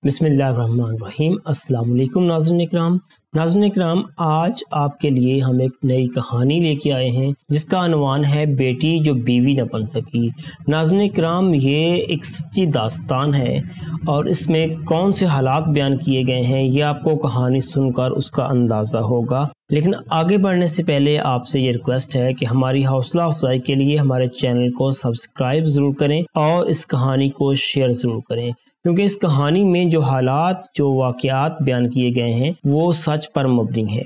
بسم اللہ الرحمن الرحیم۔ السلام علیکم ناظرین اکرام، آج آپ کے لیے ہم ایک نئی کہانی لے کے آئے ہیں جس کا عنوان ہے بیٹی جو بیوی نہ بن سکی۔ ناظرین اکرام، یہ ایک سچی داستان ہے اور اس میں کون سے حالات بیان کیے گئے ہیں یہ آپ کو کہانی سن کر اس کا اندازہ ہوگا۔ لیکن آگے بڑھنے سے پہلے آپ سے یہ ریکویسٹ ہے کہ ہماری حوصلہ افزائی کے لیے ہمارے چینل کو سبسکرائب ضرور کریں اور اس کہانی کو شیئر ضرور کریں، کیونکہ اس کہانی میں جو حالات، جو واقعات بیان کیے گئے ہیں وہ سچ پر مبنی ہے،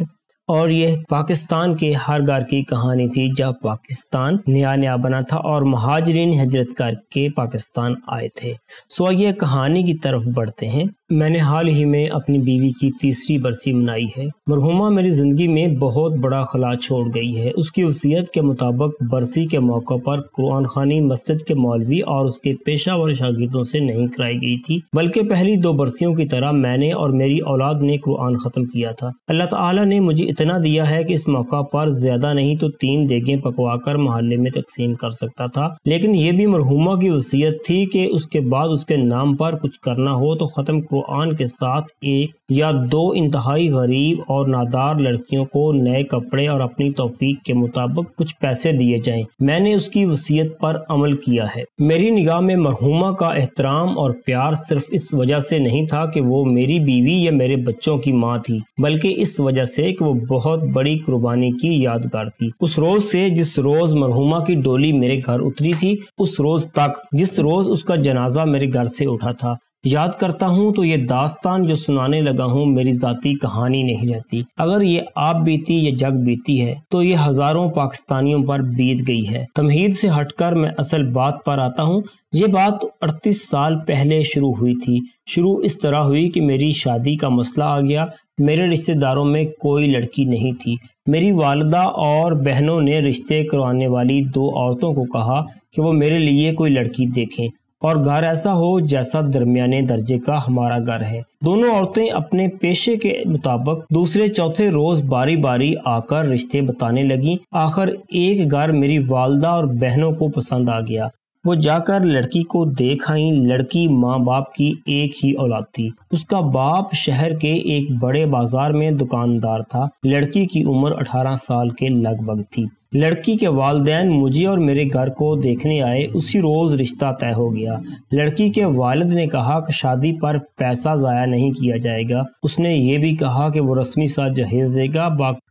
اور یہ پاکستان کے ہر گھر کی کہانی تھی جب پاکستان نیا بنا تھا اور مہاجرین ہجرت کر کے پاکستان آئے تھے۔ سو آئیے کہانی کی طرف بڑھتے ہیں۔ میں نے حال ہی میں اپنی بیوی کی تیسری برسی منائی ہے۔ مرحومہ میری زندگی میں بہت بڑا خلا چھوڑ گئی ہے۔ اس کی وصیت کے مطابق برسی کے موقع پر قرآن خوانی مسجد کے مولوی اور اس کے پیشہ ور شاگردوں سے نہیں کرائی گئی تھی، بلکہ پہلی 2 برسیوں کی طرح میں نے اور میری اولاد نے قرآن ختم کیا تھا۔ اللہ تعالیٰ نے مجھے اتنا دیا ہے کہ اس موقع پر زیادہ نہیں تو 3 دیگیں پکوا کر محلے میں تقسیم کر سکتا تھا، لیکن یہ بھی مرحومہ کی وصیت تھی کہ اس کے بعد اس کے نام پر کچھ کرنا ہو تو ختم قرآن کے ساتھ 1 یا 2 انتہائی غریب اور نادار لڑکیوں کو نئے کپڑے اور اپنی توفیق کے مطابق کچھ پیسے دیے جائیں۔ میں نے اس کی وصیت پر عمل کیا ہے۔ میری نگاہ میں مرحومہ کا احترام اور پیار صرف اس وجہ سے نہیں تھا کہ وہ میری بیوی یا میرے بچوں کی ماں تھی، بلکہ اس وجہ سے کہ وہ بہت بڑی قربانی کی یادگار تھی۔ اس روز سے جس روز مرحومہ کی ڈولی میرے گھر اتری تھی، اس روز تک جس روز اس کا جنازہ میرے گھر سے اٹھا تھا، یاد کرتا ہوں تو یہ داستان جو سنانے لگا ہوں میری ذاتی کہانی نہیں رہتی۔ اگر یہ آپ بیتی یا جگ بیتی ہے تو یہ ہزاروں پاکستانیوں پر بیت گئی ہے۔ تمہید سے ہٹ کر میں اصل بات پر آتا ہوں۔ یہ بات 38 سال پہلے شروع ہوئی تھی۔ شروع اس طرح ہوئی کہ میری شادی کا مسئلہ آ گیا۔ میرے رشتہ داروں میں کوئی لڑکی نہیں تھی۔ میری والدہ اور بہنوں نے رشتے کروانے والی 2 عورتوں کو کہا کہ وہ میرے لیے کوئی لڑکی دیکھیں اور گھر ایسا ہو جیسا درمیانے درجے کا ہمارا گھر ہے۔ دونوں عورتیں اپنے پیشے کے مطابق دوسرے چوتھے روز باری باری آ کر رشتے بتانے لگیں۔ آخر ایک گھر میری والدہ اور بہنوں کو پسند آ گیا۔ وہ جا کر لڑکی کو دیکھ آئیں۔ لڑکی ماں باپ کی ایک ہی اولاد تھی۔ اس کا باپ شہر کے ایک بڑے بازار میں دکاندار تھا۔ لڑکی کی عمر 18 سال کے لگ بھگ تھی۔ لڑکی کے والدین مجھے اور میرے گھر کو دیکھنے آئے۔ اسی روز رشتہ طے ہو گیا۔ لڑکی کے والد نے کہا کہ شادی پر پیسہ ضائع نہیں کیا جائے گا۔ اس نے یہ بھی کہا کہ وہ رسمی سا جہیز دے گا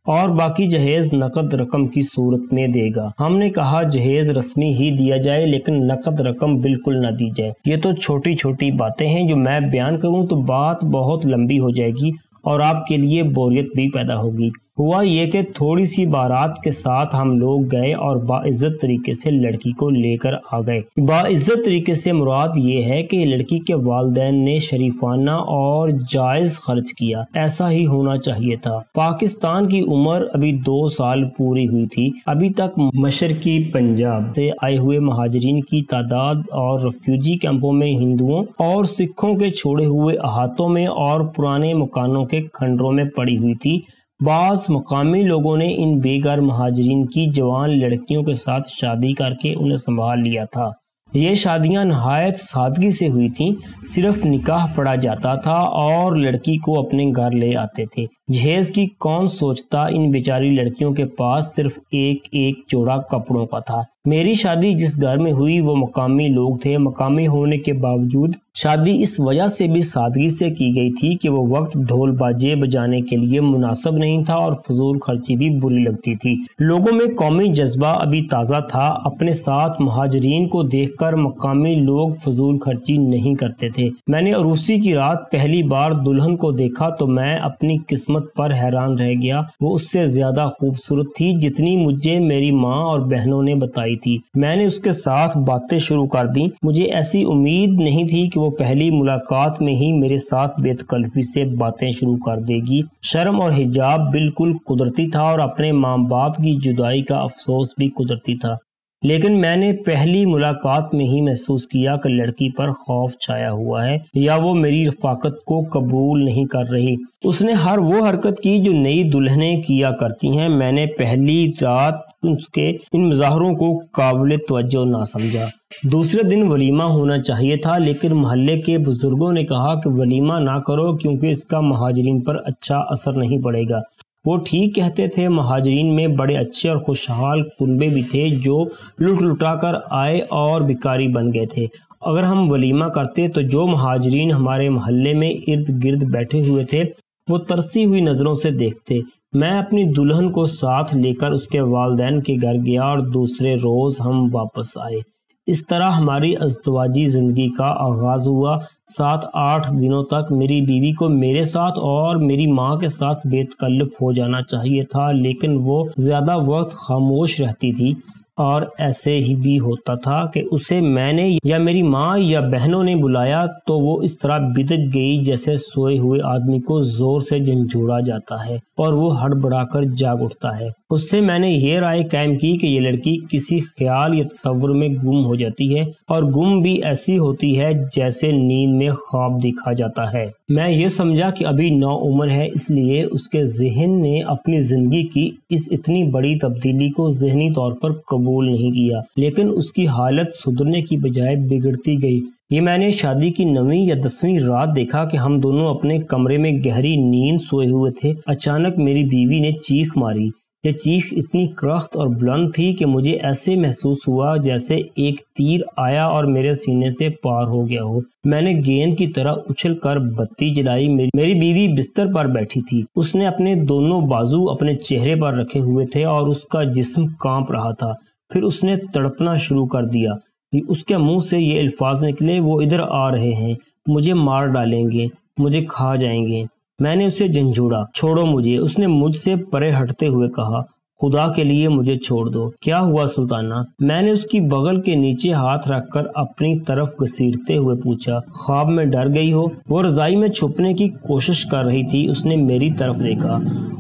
اور باقی جہیز نقد رقم کی صورت میں دے گا۔ ہم نے کہا جہیز رسمی ہی دیا جائے لیکن نقد رقم بالکل نہ دی جائے۔ یہ تو چھوٹی چھوٹی باتیں ہیں، جو میں بیان کروں تو بات بہت لمبی ہو جائے گی اور آپ کے لیے بوریت بھی پیدا ہوگی۔ ہوا یہ کہ تھوڑی سی بارات کے ساتھ ہم لوگ گئے اور باعزت طریقے سے لڑکی کو لے کر آ گئے۔ باعزت طریقے سے مراد یہ ہے کہ لڑکی کے والدین نے شریفانہ اور جائز خرچ کیا۔ ایسا ہی ہونا چاہیے تھا۔ پاکستان کی عمر ابھی 2 سال پوری ہوئی تھی۔ ابھی تک مشرقی پنجاب سے آئے ہوئے مہاجرین کی تعداد اور ریفیوجی کیمپوں میں ہندوؤں اور سکھوں کے چھوڑے ہوئے احاطوں میں اور پرانے مکانوں کے کھنڈروں میں پڑی ہوئی تھی۔ بعض مقامی لوگوں نے ان بے گھر مہاجرین کی جوان لڑکیوں کے ساتھ شادی کر کے انہیں سنبھال لیا تھا۔ یہ شادیاں نہایت سادگی سے ہوئی تھیں۔ صرف نکاح پڑھا جاتا تھا اور لڑکی کو اپنے گھر لے آتے تھے۔ جہیز کی کون سوچتا، ان بیچاری لڑکیوں کے پاس صرف ایک جوڑا کپڑوں کا تھا۔ میری شادی جس گھر میں ہوئی وہ مقامی لوگ تھے۔ مقامی ہونے کے باوجود شادی اس وجہ سے بھی سادگی سے کی گئی تھی کہ وہ وقت ڈھول باجے بجانے کے لیے مناسب نہیں تھا اور فضول خرچی بھی بری لگتی تھی۔ لوگوں میں قومی جذبہ ابھی تازہ تھا۔ اپنے ساتھ مہاجرین کو دیکھ کر مقامی لوگ فضول خرچی نہیں کرتے تھے۔ میں نے عروسی کی رات پہلی بار دلہن کو دیکھا تو میں اپنی قسمت پر حیران رہ گیا۔ وہ اس سے زیادہ خوبصورت تھی جتنی مجھے میری ماں اور بہنوں نے بتائی تھی۔ میں نے اس کے ساتھ باتیں شروع کر دیں۔ مجھے ایسی امید نہیں تھی کہ وہ پہلی ملاقات میں ہی میرے ساتھ بے تکلفی سے باتیں شروع کر دے گی۔ شرم اور حجاب بالکل قدرتی تھا اور اپنے ماں باپ کی جدائی کا افسوس بھی قدرتی تھا۔ لیکن میں نے پہلی ملاقات میں ہی محسوس کیا کہ لڑکی پر خوف چھایا ہوا ہے یا وہ میری رفاقت کو قبول نہیں کر رہی۔ اس نے ہر وہ حرکت کی جو نئی دلہنیں کیا کرتی ہیں۔ میں نے پہلی رات اس کے ان مظاہروں کو قابل توجہ نہ سمجھا۔ دوسرے دن ولیمہ ہونا چاہیے تھا، لیکن محلے کے بزرگوں نے کہا کہ ولیمہ نہ کرو کیونکہ اس کا مہاجرین پر اچھا اثر نہیں پڑے گا۔ وہ ٹھیک کہتے تھے۔ مہاجرین میں بڑے اچھے اور خوشحال کنبے بھی تھے جو لٹ لٹا کر آئے اور بیکاری بن گئے تھے۔ اگر ہم ولیمہ کرتے تو جو مہاجرین ہمارے محلے میں ارد گرد بیٹھے ہوئے تھے وہ ترسی ہوئی نظروں سے دیکھتے۔ میں اپنی دلہن کو ساتھ لے کر اس کے والدین کے گھر گیا اور دوسرے روز ہم واپس آئے۔ اس طرح ہماری ازدواجی زندگی کا آغاز ہوا۔ 7-8 دنوں تک میری بیوی کو میرے ساتھ اور میری ماں کے ساتھ بے تکلف ہو جانا چاہیے تھا، لیکن وہ زیادہ وقت خاموش رہتی تھی، اور ایسے ہی بھی ہوتا تھا کہ اسے میں نے یا میری ماں یا بہنوں نے بلایا تو وہ اس طرح بدک گئی جیسے سوئے ہوئے آدمی کو زور سے جھنجھوڑا جاتا ہے اور وہ ہڑبڑا کر جاگ اٹھتا ہے۔ اس سے میں نے یہ رائے قائم کی کہ یہ لڑکی کسی خیال یا تصور میں گم ہو جاتی ہے، اور گم بھی ایسی ہوتی ہے جیسے نیند میں خواب دیکھا جاتا ہے۔ میں یہ سمجھا کہ ابھی نوعمر ہے، اس لیے اس کے ذہن نے اپنی زندگی کی اس اتنی بڑی تبدیلی کو ذہنی طور پر قبول نہیں کیا، لیکن اس کی حالت سدھرنے کی بجائے بگڑتی گئی۔ یہ میں نے شادی کی 9ویں یا 10ویں رات دیکھا کہ ہم دونوں اپنے کمرے میں گہری نیند سوئے ہوئے تھے۔ اچانک میری بیوی نے چیخ ماری۔ یہ چیخ اتنی کرخت اور بلند تھی کہ مجھے ایسے محسوس ہوا جیسے ایک تیر آیا اور میرے سینے سے پار ہو گیا ہو۔ میں نے گیند کی طرح اچھل کر بتی جلائی۔ میری بیوی بستر پر بیٹھی تھی۔ اس نے اپنے دونوں بازو اپنے چہرے پر رکھے ہوئے تھے اور اس کا جسم کانپ رہا تھا۔ پھر اس نے تڑپنا شروع کر دیا۔ اس کے منہ سے یہ الفاظ نکلے، وہ ادھر آ رہے ہیں، مجھے مار ڈالیں گے، مجھے کھا جائیں گے۔ میں نے اسے جھنجھوڑا، چھوڑو مجھے۔ اس نے مجھ سے پرے ہٹتے ہوئے کہا، خدا کے لیے مجھے چھوڑ دو۔ کیا ہوا سلطانہ؟ میں نے اس کی بغل کے نیچے ہاتھ رکھ کر اپنی طرف گھسیٹتے ہوئے پوچھا۔ خواب میں ڈر گئی ہو؟ وہ رضائی میں چھپنے کی کوشش کر رہی تھی۔ اس نے میری طرف دیکھا۔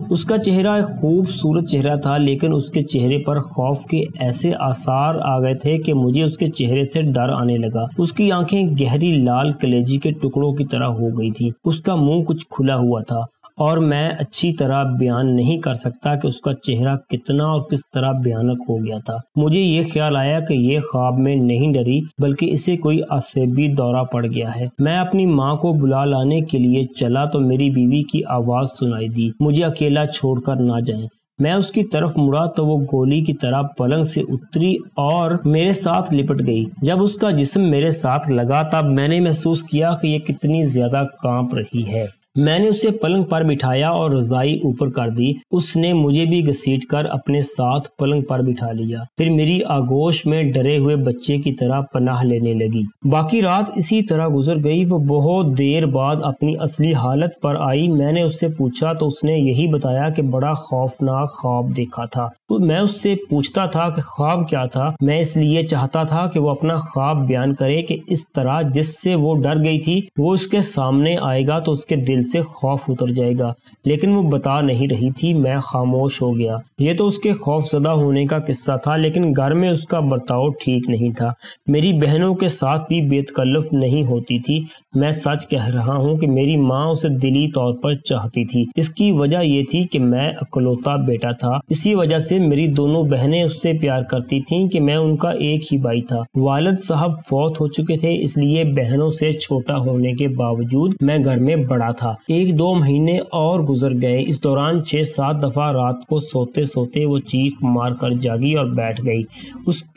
اس کا چہرہ ایک خوبصورت چہرہ تھا، لیکن اس کے چہرے پر خوف کے ایسے آثار آ گئے تھے کہ مجھے اس کے چہرے سے ڈر آنے لگا۔ اس کی آنکھیں گہری لال کلیجی کے ٹکڑوں کی طرح ہو گئی تھی۔ اس کا منہ کچھ کھلا ہوا تھا اور میں اچھی طرح بیان نہیں کر سکتا کہ اس کا چہرہ کتنا اور کس طرح بھیانک ہو گیا تھا۔ مجھے یہ خیال آیا کہ یہ خواب میں نہیں ڈری بلکہ اسے کوئی عصبی دورہ پڑ گیا ہے۔ میں اپنی ماں کو بلا لانے کے لیے چلا تو میری بیوی کی آواز سنائی دی، مجھے اکیلا چھوڑ کر نہ جائیں۔ میں اس کی طرف مڑا تو وہ گولی کی طرح پلنگ سے اتری اور میرے ساتھ لپٹ گئی۔ جب اس کا جسم میرے ساتھ لگا تب میں نے محسوس کیا کہ یہ کتنی زیادہ کانپ رہی ہے۔ میں نے اسے پلنگ پر بٹھایا اور رضائی اوپر کر دی۔ اس نے مجھے بھی گھسیٹ کر اپنے ساتھ پلنگ پر بٹھا لیا، پھر میری آغوش میں ڈرے ہوئے بچے کی طرح پناہ لینے لگی۔ باقی رات اسی طرح گزر گئی۔ وہ بہت دیر بعد اپنی اصلی حالت پر آئی۔ میں نے اس سے پوچھا تو اس نے یہی بتایا کہ بڑا خوفناک خواب دیکھا تھا۔ میں اس سے پوچھتا تھا کہ خواب کیا تھا۔ میں اس لیے چاہتا تھا کہ وہ اپنا خواب بیان کرے کہ اس طرح جس سے وہ ڈر گئی تھی وہ اس کے سامنے آئے گا تو اس کے دل سے خوف اتر جائے گا، لیکن وہ بتا نہیں رہی تھی۔ میں خاموش ہو گیا۔ یہ تو اس کے خوف زدہ ہونے کا قصہ تھا، لیکن گھر میں اس کا برتاؤ ٹھیک نہیں تھا۔ میری بہنوں کے ساتھ بھی بے تکلف نہیں ہوتی تھی۔ میں سچ کہہ رہا ہوں کہ میری ماں اسے دلی طور پر چاہتی تھی۔ اس کی وجہ یہ تھی کہ میں اکلوتا بیٹا تھا۔ اسی وجہ سے میری دونوں بہنیں اس سے پیار کرتی تھیں کہ میں ان کا ایک ہی بھائی تھا۔ والد صاحب فوت ہو چکے تھے، اس لیے بہنوں سے چھوٹا ہونے کے باوجود میں گھر میں بڑا تھا۔ 1-2 مہینے اور گزر گئے۔ اس دوران 6-7 دفعہ رات کو سوتے سوتے وہ چیخ مار کر جاگی اور بیٹھ گئی۔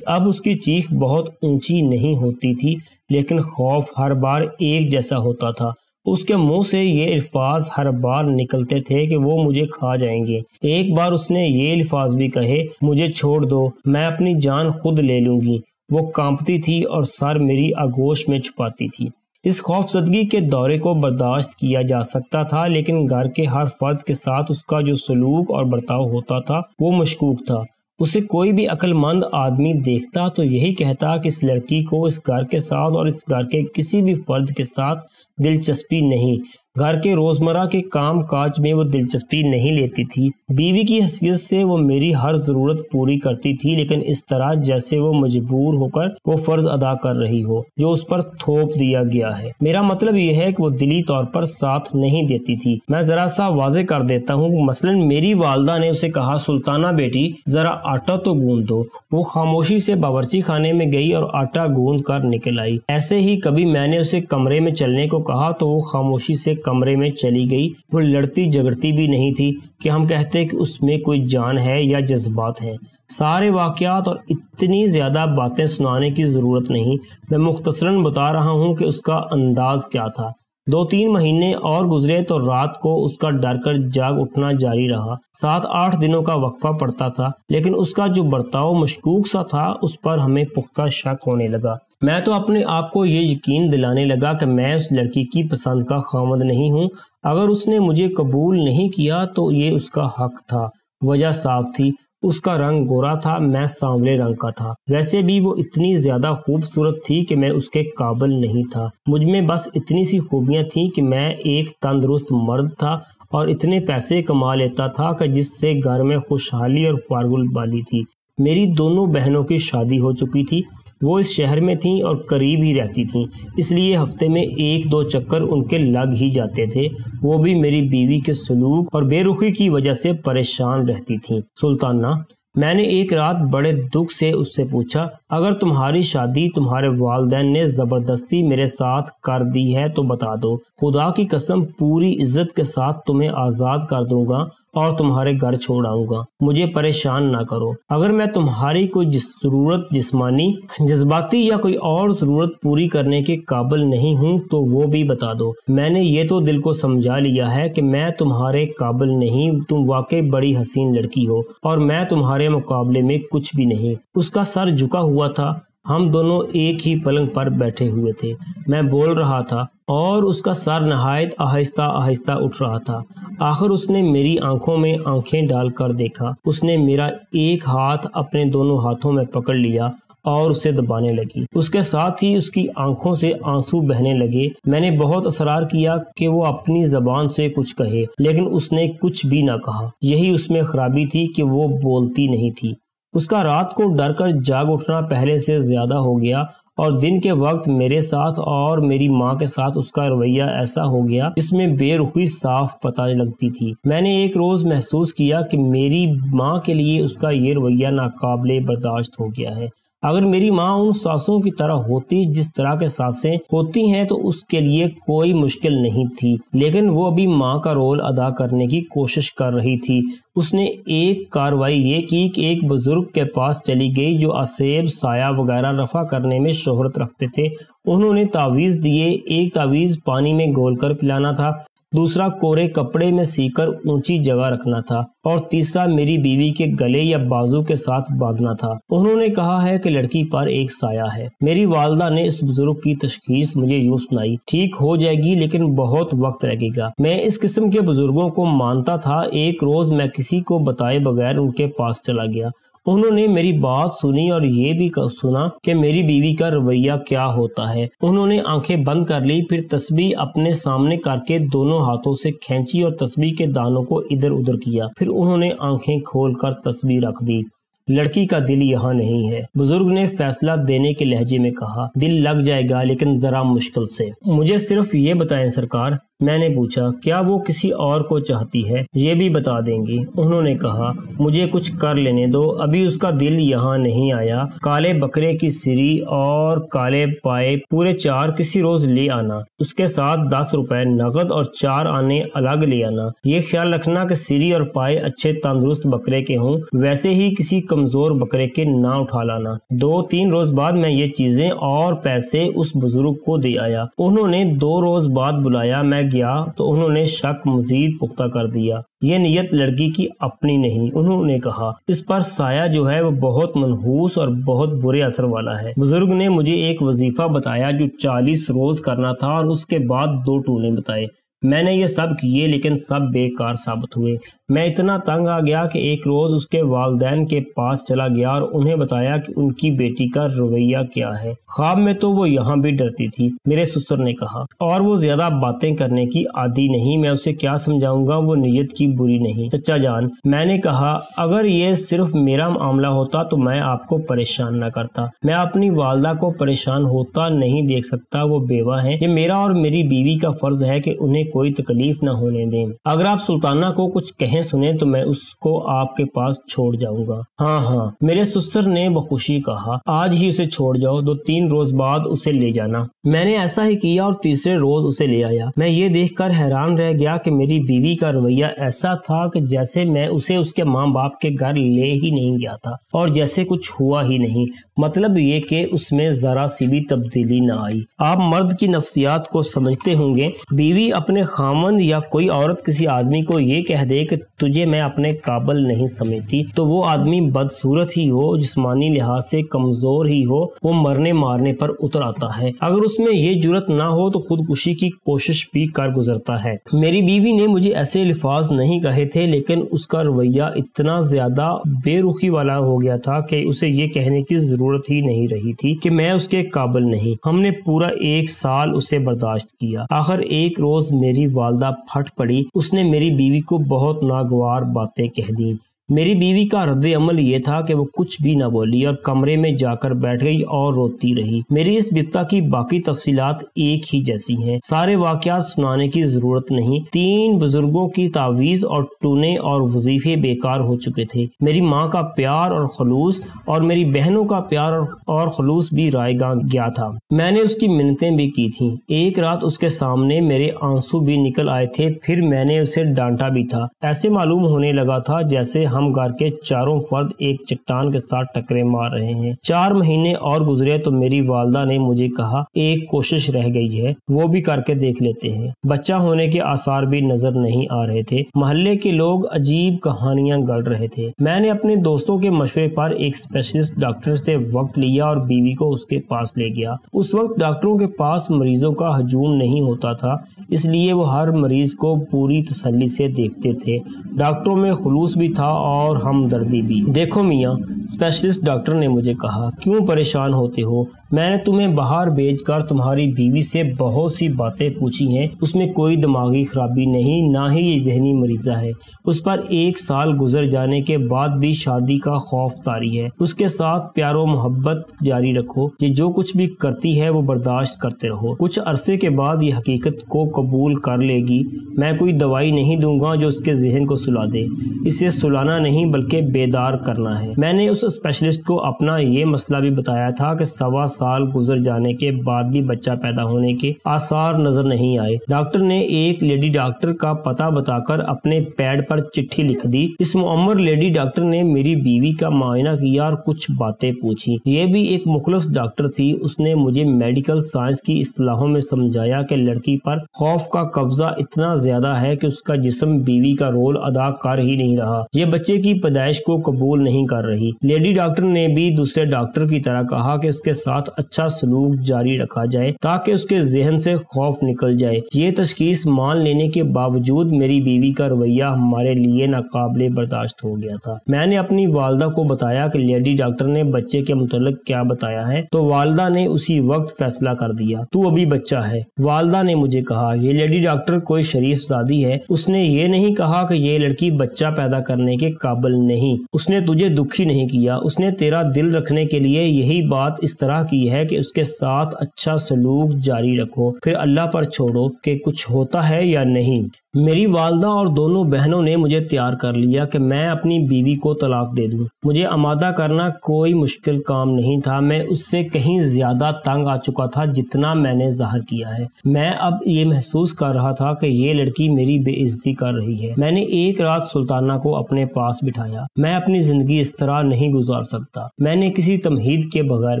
اب اس کی چیخ بہت اونچی نہیں ہوتی تھی، لیکن خوف ہر بار ایک جیسا ہوتا تھا۔ اس کے منہ سے یہ الفاظ ہر بار نکلتے تھے کہ وہ مجھے کھا جائیں گے۔ ایک بار اس نے یہ الفاظ بھی کہے، مجھے چھوڑ دو، میں اپنی جان خود لے لوں گی۔ وہ کانپتی تھی اور سر میری آغوش میں چھپاتی تھی۔ اس خوف زدگی کے دورے کو برداشت کیا جا سکتا تھا، لیکن گھر کے ہر فرد کے ساتھ اس کا جو سلوک اور برتاؤ ہوتا تھا وہ مشکوک تھا۔ اسے کوئی بھی عقل مند آدمی دیکھتا تو یہی کہتا کہ اس لڑکی کو اس گھر کے ساتھ اور اس گھر کے کسی بھی فرد کے ساتھ دلچسپی نہیں، گھر کے روزمرہ کے کام کاج میں وہ دلچسپی نہیں لیتی تھی۔ بیوی کی حیثیت سے وہ میری ہر ضرورت پوری کرتی تھی، لیکن اس طرح جیسے وہ مجبور ہو کر وہ فرض ادا کر رہی ہو جو اس پر تھوپ دیا گیا ہے۔ میرا مطلب یہ ہے کہ وہ دلی طور پر ساتھ نہیں دیتی تھی۔ میں ذرا سا واضح کر دیتا ہوں، مثلاً میری والدہ نے اسے کہا، سلطانہ بیٹی ذرا آٹا تو گوندھ دو۔ وہ خاموشی سے باورچی خانے میں گئی اور آٹا گوندھ کر نکل آئی۔ ایسے ہی کبھی میں نے اسے کمرے میں چلنے کو کہا تو وہ خاموشی سے کمرے میں چلی گئی۔ وہ لڑتی جھگڑتی بھی نہیں تھی کہ ہم کہتے کہ اس میں کوئی جان ہے یا جذبات ہیں۔ سارے واقعات اور اتنی زیادہ باتیں سنانے کی ضرورت نہیں، میں مختصراً بتا رہا ہوں کہ اس کا انداز کیا تھا۔ 2-3 مہینے اور گزرے تو رات کو اس کا ڈر کر جاگ اٹھنا جاری رہا۔ 7-8 دنوں کا وقفہ پڑتا تھا، لیکن اس کا جو برتاؤ مشکوک سا تھا اس پر ہمیں پختہ شک ہونے لگا۔ میں تو اپنے آپ کو یہ یقین دلانے لگا کہ میں اس لڑکی کی پسند کا خاوند نہیں ہوں۔ اگر اس نے مجھے قبول نہیں کیا تو یہ اس کا حق تھا۔ وجہ صاف تھی، اس کا رنگ گورا تھا، میں سانولے رنگ کا تھا۔ ویسے بھی وہ اتنی زیادہ خوبصورت تھی کہ میں اس کے قابل نہیں تھا۔ مجھ میں بس اتنی سی خوبیاں تھیں کہ میں ایک تندرست مرد تھا اور اتنے پیسے کما لیتا تھا کہ جس سے گھر میں خوشحالی اور فارغ البالی تھی۔ میری دونوں بہنوں کی شادی ہو چکی تھی، وہ اس شہر میں تھیں اور قریب ہی رہتی تھیں، اس لیے ہفتے میں 1-2 چکر ان کے لگ ہی جاتے تھے۔ وہ بھی میری بیوی کے سلوک اور بے رخی کی وجہ سے پریشان رہتی تھیں۔ سلطانہ، میں نے ایک رات بڑے دکھ سے اس سے پوچھا، اگر تمہاری شادی تمہارے والدین نے زبردستی میرے ساتھ کر دی ہے تو بتا دو، خدا کی قسم پوری عزت کے ساتھ تمہیں آزاد کر دوں گا اور تمہارے گھر چھوڑ آؤں گا، مجھے پریشان نہ کرو۔ اگر میں تمہاری کوئی ضرورت جسمانی، جذباتی یا کوئی اور ضرورت پوری کرنے کے قابل نہیں ہوں تو وہ بھی بتا دو۔ میں نے یہ تو دل کو سمجھا لیا ہے کہ میں تمہارے قابل نہیں، تم واقعی بڑی حسین لڑکی ہو اور میں تمہارے مقابلے میں کچھ بھی نہیں۔ اس کا سر جھکا ہوا تھا، ہم دونوں ایک ہی پلنگ پر بیٹھے ہوئے تھے۔ میں بول رہا تھا اور اس کا سر نہایت آہستہ آہستہ اٹھ رہا تھا۔ آخر اس نے میری آنکھوں میں آنکھیں ڈال کر دیکھا۔ اس نے میرا ایک ہاتھ اپنے دونوں ہاتھوں میں پکڑ لیا اور اسے دبانے لگی۔ اس کے ساتھ ہی اس کی آنکھوں سے آنسو بہنے لگے۔ میں نے بہت اصرار کیا کہ وہ اپنی زبان سے کچھ کہے، لیکن اس نے کچھ بھی نہ کہا۔ یہی اس میں خرابی تھی کہ وہ بولتی نہیں تھی۔ اس کا رات کو ڈر کر جاگ اٹھنا پہلے سے زیادہ ہو گیا اور دن کے وقت میرے ساتھ اور میری ماں کے ساتھ اس کا رویہ ایسا ہو گیا جس میں بے رخی صاف پتہ لگتی تھی۔ میں نے ایک روز محسوس کیا کہ میری ماں کے لیے اس کا یہ رویہ ناقابل برداشت ہو گیا ہے۔ اگر میری ماں ان ساسوں کی طرح ہوتی جس طرح کے ساسیں ہوتی ہیں تو اس کے لیے کوئی مشکل نہیں تھی، لیکن وہ ابھی ماں کا رول ادا کرنے کی کوشش کر رہی تھی۔ اس نے ایک کاروائی یہ کی کہ ایک بزرگ کے پاس چلی گئی جو اسیب، سایہ وغیرہ رفع کرنے میں شہرت رکھتے تھے۔ انہوں نے تعویذ دیے، ایک تعویذ پانی میں گھول کر پلانا تھا، دوسرا کورے کپڑے میں سی کر اونچی جگہ رکھنا تھا اور تیسرا میری بیوی کے گلے یا بازو کے ساتھ باندھنا تھا۔ انہوں نے کہا ہے کہ لڑکی پر ایک سایہ ہے۔ میری والدہ نے اس بزرگ کی تشخیص مجھے یوں سنائی، ٹھیک ہو جائے گی لیکن بہت وقت لگے گا۔ میں اس قسم کے بزرگوں کو مانتا تھا۔ ایک روز میں کسی کو بتائے بغیر ان کے پاس چلا گیا۔ انہوں نے میری بات سنی اور یہ بھی سنا کہ میری بیوی کا رویہ کیا ہوتا ہے۔ انہوں نے آنکھیں بند کر لی، پھر تسبیح اپنے سامنے کر کے دونوں ہاتھوں سے کھینچی اور تسبیح کے دانوں کو ادھر ادھر کیا، پھر انہوں نے آنکھیں کھول کر تسبیح رکھ دی۔ لڑکی کا دل یہاں نہیں ہے، بزرگ نے فیصلہ دینے کے لہجے میں کہا، دل لگ جائے گا لیکن ذرا مشکل سے۔ مجھے صرف یہ بتائیں سرکار، میں نے پوچھا، کیا وہ کسی اور کو چاہتی ہے؟ یہ بھی بتا دیں گی؟ انہوں نے کہا، مجھے کچھ کر لینے دو، ابھی اس کا دل یہاں نہیں آیا۔ کالے بکرے کی سری اور کالے پائے پورے 4 کسی روز لے آنا، اس کے ساتھ 10 روپے نقد اور 4 آنے الگ لے آنا۔ یہ خیال رکھنا کہ سری اور پائے اچھے تندرست بکرے کے ہوں، ویسے ہی کسی کمزور بکرے کے نہ اٹھا لانا۔ 2-3 روز بعد میں یہ چیزیں اور پیسے اس بزرگ کو دے آیا۔ انہوں نے 2 روز بعد بلایا، میں گیا تو انہوں نے شک مزید پختہ کر دیا۔ یہ نیت لڑکی کی اپنی نہیں، انہوں نے کہا، اس پر سایہ جو ہے وہ بہت منحوس اور بہت برے اثر والا ہے۔ بزرگ نے مجھے ایک وظیفہ بتایا جو 40 روز کرنا تھا اور اس کے بعد 2 ٹولے بتائے۔ میں نے یہ سب کیے لیکن سب بیکار ثابت ہوئے۔ میں اتنا تنگ آ گیا کہ ایک روز اس کے والدین کے پاس چلا گیا اور انہیں بتایا کہ ان کی بیٹی کا رویہ کیا ہے۔ خواب میں تو وہ یہاں بھی ڈرتی تھی، میرے سسر نے کہا، اور وہ زیادہ باتیں کرنے کی عادی نہیں، میں اسے کیا سمجھاؤں گا، وہ نیت کی بری نہیں۔ چچا جان، میں نے کہا، اگر یہ صرف میرا معاملہ ہوتا تو میں آپ کو پریشان نہ کرتا، میں اپنی والدہ کو پریشان ہوتا نہیں دیکھ سکتا، وہ بیوہ ہیں، یہ میرا اور میری بیوی کا فرض ہے کہ انہیں کوئی تکلیف نہ ہونے دیں۔ اگر آپ سلطانہ کو کچھ کہیں سنیں تو میں اس کو آپ کے پاس چھوڑ جاؤں گا۔ ہاں، میرے سسر نے بخوشی کہا، آج ہی اسے چھوڑ جاؤ، 2-3 روز بعد اسے لے جانا۔ میں نے ایسا ہی کیا اور تیسرے روز اسے لے آیا۔ میں یہ دیکھ کر حیران رہ گیا کہ میری بیوی کا رویہ ایسا تھا کہ جیسے میں اسے اس کے ماں باپ کے گھر لے ہی نہیں گیا تھا اور جیسے کچھ ہوا ہی نہیں، مطلب یہ کہ اس میں ذرا سی بھی تبدیلی نہ آئی۔ آپ مرد کی نفسیات کو سمجھتے ہوں گے، بیوی اپنے خامند یا کوئی عورت کسی آدمی کو یہ کہہ دے کہ تجھے میں اپنے قابل نہیں سمجھتی تو وہ آدمی بدصورت ہی ہو، جسمانی لحاظ سے کمزور ہی ہو، وہ مرنے مارنے پر اتر آتا ہے۔ اگر اس میں یہ جرت نہ ہو تو خودکشی کی کوشش بھی کر گزرتا ہے۔ میری بیوی نے مجھے ایسے الفاظ نہیں کہے تھے لیکن اس کا رویہ اتنا زیادہ بے رخی والا ہو گیا تھا کہ اسے یہ کہنے کی ضرورت ہی نہیں رہی تھی کہ میں اس کے قابل نہیں۔ ہم نے پورا 1 سال اسے برداشت کیا۔ آخر ایک روز میری والدہ پھٹ پڑی، اس نے میری بیوی کو بہت ناگوار باتیں کہہ دیں۔ میری بیوی کا رد عمل یہ تھا کہ وہ کچھ بھی نہ بولی اور کمرے میں جا کر بیٹھ گئی اور روتی رہی۔ میری اس بپتا کی باقی تفصیلات ایک ہی جیسی ہیں، سارے واقعات سنانے کی ضرورت نہیں۔ 3 بزرگوں کی تعویذ اور ٹونے اور وظیفے بیکار ہو چکے تھے۔ میری ماں کا پیار اور خلوص اور میری بہنوں کا پیار اور خلوص بھی رائے گاں گیا تھا۔ میں نے اس کی منتیں بھی کی تھیں۔ ایک رات اس کے سامنے میرے آنسو بھی نکل آئے تھے، پھر میں نے اسے ڈانٹا بھی تھا۔ ایسے معلوم ہونے لگا تھا جیسے ہم گھر کے چاروں فرد ایک چٹان کے ساتھ ٹکرے مار رہے ہیں۔ 4 مہینے اور گزرے تو میری والدہ نے مجھے کہا، ایک کوشش رہ گئی ہے، وہ بھی کر کے دیکھ لیتے ہیں۔ بچہ ہونے کے آثار بھی نظر نہیں آ رہے تھے۔ محلے کے لوگ عجیب کہانیاں گڑ رہے تھے۔ میں نے اپنے دوستوں کے مشورے پر ایک اسپیشلسٹ ڈاکٹر سے وقت لیا اور بیوی کو اس کے پاس لے گیا۔ اس وقت ڈاکٹروں کے پاس مریضوں کا ہجوم نہیں ہوتا تھا، اس لیے وہ ہر مریض کو پوری تسلی سے دیکھتے تھے۔ ڈاکٹروں میں خلوص بھی تھا اور ہمدردی بھی۔ دیکھو میاں، اسپیشلسٹ ڈاکٹر نے مجھے کہا، کیوں پریشان ہوتے ہو؟ میں نے تمہیں باہر بھیج کر تمہاری بیوی سے بہت سی باتیں پوچھی ہیں، اس میں کوئی دماغی خرابی نہیں، نہ ہی یہ ذہنی مریضہ ہے۔ اس پر 1 سال گزر جانے کے بعد بھی شادی کا خوف طاری ہے۔ اس کے ساتھ پیار و محبت جاری رکھو، یہ جو کچھ بھی کرتی ہے وہ برداشت کرتے رہو، کچھ عرصے کے بعد یہ حقیقت کو قبول کر لے گی۔ میں کوئی دوائی نہیں دوں گا جو اس کے ذہن کو سلا دے، اسے سلانا نہیں بلکہ بیدار کرنا ہے۔ میں نے اس اسپیشلسٹ کو اپنا یہ مسئلہ بھی بتایا تھا کہ 1.25 سال گزر جانے کے بعد بھی بچہ پیدا ہونے کے آثار نظر نہیں آئے۔ ڈاکٹر نے ایک لیڈی ڈاکٹر کا پتہ بتا کر اپنے پیڈ پر چٹھی لکھ دی۔ اس معمر لیڈی ڈاکٹر نے میری بیوی کا معائنہ کیا اور کچھ باتیں پوچھی۔ یہ بھی ایک مخلص ڈاکٹر تھی۔ اس نے مجھے میڈیکل سائنس کی اصطلاحوں میں سمجھایا کہ لڑکی پر خوف کا قبضہ اتنا زیادہ ہے کہ اس کا جسم بیوی کا رول ادا کر ہی نہیں رہا، یہ بچے کی پیدائش کو قبول نہیں کر رہی۔ لیڈی ڈاکٹر نے بھی دوسرے ڈاکٹر کی طرح کہا کہ اس کے ساتھ اچھا سلوک جاری رکھا جائے تاکہ اس کے ذہن سے خوف نکل جائے۔ یہ تشخیص مان لینے کے باوجود میری بیوی کا رویہ ہمارے لیے ناقابل برداشت ہو گیا تھا۔ میں نے اپنی والدہ کو بتایا کہ لیڈی ڈاکٹر نے بچے کے متعلق کیا بتایا ہے تو والدہ نے اسی وقت فیصلہ کر دیا، تو ابھی بچہ ہے۔ والدہ نے مجھے کہا، یہ لیڈی ڈاکٹر کوئی شریف زادی ہے، اس نے یہ نہیں کہا کہ یہ لڑکی بچہ پیدا کرنے کے قابل نہیں، اس نے تجھے دکھی نہیں کیا، اس نے تیرا دل رکھنے کے لیے یہی بات اس طرح کی ہے کہ اس کے ساتھ اچھا سلوک جاری رکھو، پھر اللہ پر چھوڑو کہ کچھ ہوتا ہے یا نہیں۔ میری والدہ اور دونوں بہنوں نے مجھے تیار کر لیا کہ میں اپنی بیوی کو طلاق دے دوں۔ مجھے آمادہ کرنا کوئی مشکل کام نہیں تھا، میں اس سے کہیں زیادہ تنگ آ چکا تھا جتنا میں نے ظاہر کیا ہے۔ میں اب یہ محسوس کر رہا تھا کہ یہ لڑکی میری بے عزتی کر رہی ہے۔ میں نے ایک رات سلطانہ کو اپنے پاس بٹھایا۔ میں اپنی زندگی اس طرح نہیں گزار سکتا، میں نے کسی تمہید کے بغیر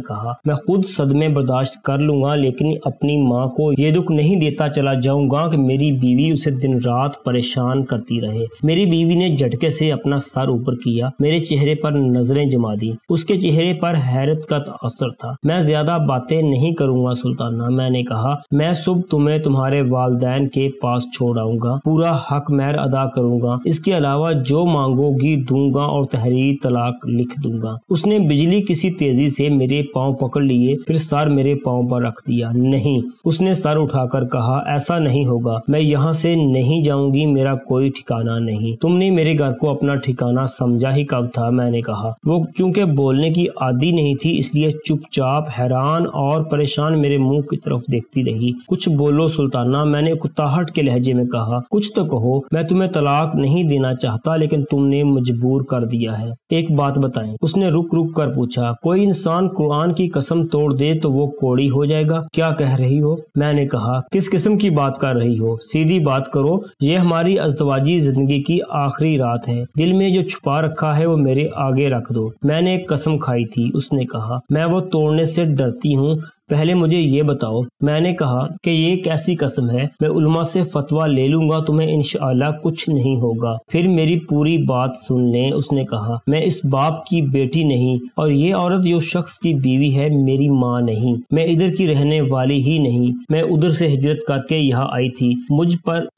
کہا۔ میں خود صدمے برداشت کر لوں گا، لیکن اپنی ماں کو یہ دکھ نہیں دیتا چلا جاؤں گا کہ میری بیوی اسے دن رات پریشان کرتی رہے۔ میری بیوی نے جھٹکے سے اپنا سر اوپر کیا، میرے چہرے پر نظریں جما دی۔ اس کے چہرے پر حیرت کا اثر تھا۔ میں زیادہ باتیں نہیں کروں گا سلطانہ، میں نے کہا۔ میں صبح تمہیں تمہارے والدین کے پاس چھوڑ آؤں گا، پورا حق مہر ادا کروں گا، اس کے علاوہ جو مانگو گی دوں گا اور تحریر طلاق لکھ دوں گا۔ اس نے بجلی کسی تیزی سے میرے پاؤں پکڑ لیے، پھر سر میرے پاؤں پر رکھ دیا۔ نہیں، اس نے سر اٹھا کر کہا، ایسا نہیں ہوگا، میں یہاں سے نہیں جاؤں گی، میرا کوئی ٹھکانہ نہیں۔ تم نے میرے گھر کو اپنا ٹھکانہ سمجھا ہی کب تھا؟ میں نے کہا۔ وہ چونکہ بولنے کی عادی نہیں تھی اس لیے چپ چاپ حیران اور پریشان میرے منہ کی طرف دیکھتی رہی۔ کچھ بولو سلطانہ، میں نے کتاہٹ کے لہجے میں کہا۔ کچھ تو کہو، میں تمہیں طلاق نہیں دینا چاہتا لیکن تم نے مجبور کر دیا ہے۔ ایک بات بتائیں، اس نے رک رک کر پوچھا۔ کوئی انسان قرآن کی قسم توڑ دے تو وہ کوڑی ہو جائے گا؟ کیا کہہ رہی ہو؟ میں نے کہا۔ کس قسم کی بات کر رہی ہو؟ سیدھی بات کرو، یہ ہماری ازدواجی زندگی کی آخری رات ہے، دل میں جو چھپا رکھا ہے وہ میرے آگے رکھ دو۔ میں نے ایک قسم کھائی تھی، اس نے کہا۔ میں وہ توڑنے سے ڈرتی ہوں، پہلے مجھے یہ بتاؤ۔ میں نے کہا کہ یہ کیسی قسم ہے؟ میں علماء سے فتویٰ لے لوں گا، تمہیں انشاءاللہ کچھ نہیں ہوگا۔ پھر میری پوری بات سن لیں، اس نے کہا۔ میں اس باپ کی بیٹی نہیں، اور یہ عورت جو شخص کی بیوی ہے میری ماں نہیں، میں ادھر کی رہنے والی ہی نہیں، میں ادھر سے ہجرت کر کے یہاں آئی تھی۔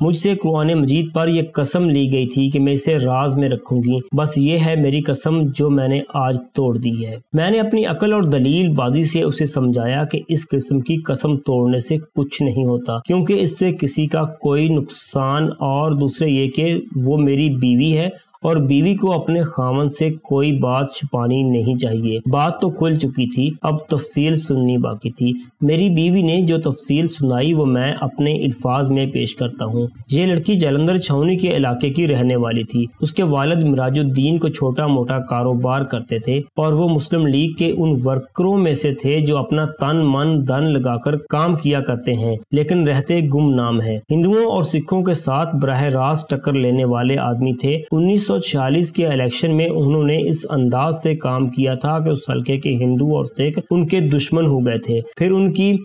مجھ سے قرآن مجید پر یہ قسم لی گئی تھی کہ میں اسے راز میں رکھوں گی، بس یہ ہے میری قسم جو میں نے آج توڑ دی ہے۔ میں نے اپنی عقل اور دلیل بازی سے اسے سمجھایا کہ اس قسم کی قسم توڑنے سے کچھ نہیں ہوتا، کیونکہ اس سے کسی کا کوئی نقصان، اور دوسرے یہ کہ وہ میری بیوی ہے اور بیوی کو اپنے خاوند سے کوئی بات چھپانی نہیں چاہیے۔ بات تو کھل چکی تھی، اب تفصیل سننی باقی تھی۔ میری بیوی نے جو تفصیل سنائی وہ میں اپنے الفاظ میں پیش کرتا ہوں۔ یہ لڑکی جلندھر چھاؤنی کے علاقے کی رہنے والی تھی۔ اس کے والد مراج الدین کو چھوٹا موٹا کاروبار کرتے تھے اور وہ مسلم لیگ کے ان ورکروں میں سے تھے جو اپنا تن من دھن لگا کر کام کیا کرتے ہیں لیکن رہتے گمنام ہیں۔ ہندوؤں اور سکھوں کے ساتھ براہ راست ٹکر لینے والے آدمی تھے۔ 1946 کے الیکشن میں انہوں نے اس انداز سے کام کیا تھا کہ اس حلقے کے ہندو اور سکھ ان کے دشمن ہو گئے تھے۔ پھر ان کی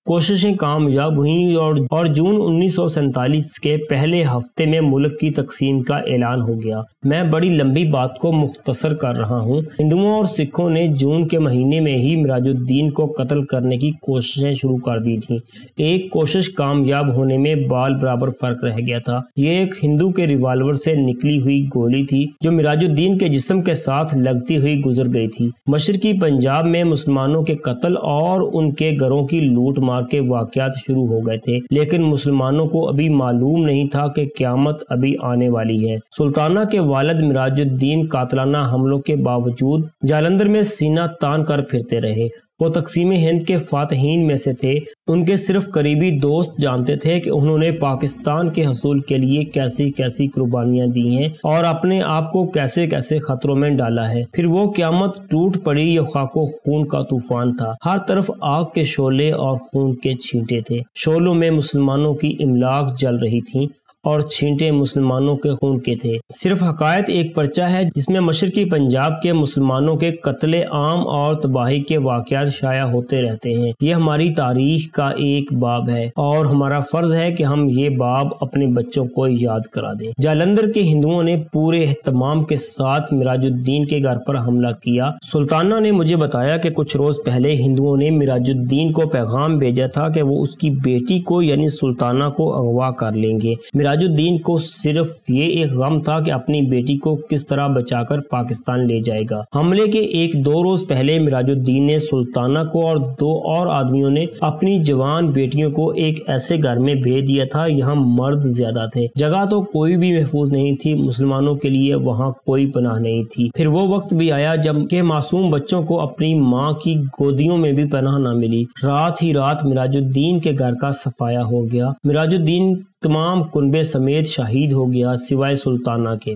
کوششیں کامیاب ہوئیں اور جون 1947 کے پہلے ہفتے میں ملک کی تقسیم کا اعلان ہو گیا۔ میں بڑی لمبی بات کو مختصر کر رہا ہوں۔ ہندوؤں اور سکھوں نے جون کے مہینے میں ہی مراج الدین کو قتل کرنے کی کوششیں شروع کر دی تھیں۔ ایک کوشش کامیاب ہونے میں بال برابر فرق رہ گیا تھا۔ یہ ایک ہندو کے ریوالور سے نکلی ہوئی گولی تھی جو مراج الدین کے جسم کے ساتھ لگتی ہوئی گزر گئی تھی۔ مشرقی پنجاب میں مسلمانوں کے قتل اور ان کے گھروں کی لوٹ مار کے واقعات شروع ہو گئے تھے، لیکن مسلمانوں کو ابھی معلوم نہیں تھا کہ قیامت ابھی آنے والی ہے۔ سلطانہ کے والد مراج الدین قاتلانہ حملوں کے باوجود جالندھر میں سینہ تان کر پھرتے رہے۔ وہ تقسیم ہند کے فاتحین میں سے تھے۔ ان کے صرف قریبی دوست جانتے تھے کہ انہوں نے پاکستان کے حصول کے لیے کیسی کیسی قربانیاں دی ہیں اور اپنے آپ کو کیسے کیسے خطروں میں ڈالا ہے۔ پھر وہ قیامت ٹوٹ پڑی، یہ خاک و خون کا طوفان تھا۔ ہر طرف آگ کے شعلے اور خون کے چھینٹے تھے۔ شعلوں میں مسلمانوں کی املاک جل رہی تھیں اور چھینٹے مسلمانوں کے خون کے تھے۔ صرف حقائق ایک پرچہ ہے جس میں مشرقی پنجاب کے مسلمانوں کے قتل عام اور تباہی کے واقعات شائع ہوتے رہتے ہیں۔ یہ ہماری تاریخ کا ایک باب ہے اور ہمارا فرض ہے کہ ہم یہ باب اپنے بچوں کو یاد کرا دیں۔ جالندھر کے ہندوؤں نے پورے اہتمام کے ساتھ مراج الدین کے گھر پر حملہ کیا۔ سلطانہ نے مجھے بتایا کہ کچھ روز پہلے ہندوؤں نے مراج الدین کو پیغام بھیجا تھا کہ وہ اس کی بیٹی کو یعنی سلطانہ کو اغوا کر لیں گے۔ مراج الدین کو صرف یہ ایک غم تھا کہ اپنی بیٹی کو کس طرح بچا کر پاکستان لے جائے گا۔ حملے کے 1-2 روز پہلے مراج الدین نے سلطانہ کو اور 2 اور آدمیوں نے اپنی جوان بیٹیوں کو ایک ایسے گھر میں بھیج دیا تھا یہاں مرد زیادہ تھے، جگہ تو کوئی بھی محفوظ نہیں تھی، مسلمانوں کے لیے وہاں کوئی پناہ نہیں تھی۔ پھر وہ وقت بھی آیا جب کہ معصوم بچوں کو اپنی ماں کی گودیوں میں بھی پناہ نہ ملی۔ رات ہی رات مراج الدین کے گھر کا صفایا ہو گیا۔ مراج الدین تمام کنبے سمیت شہید ہو گیا سوائے سلطانہ کے۔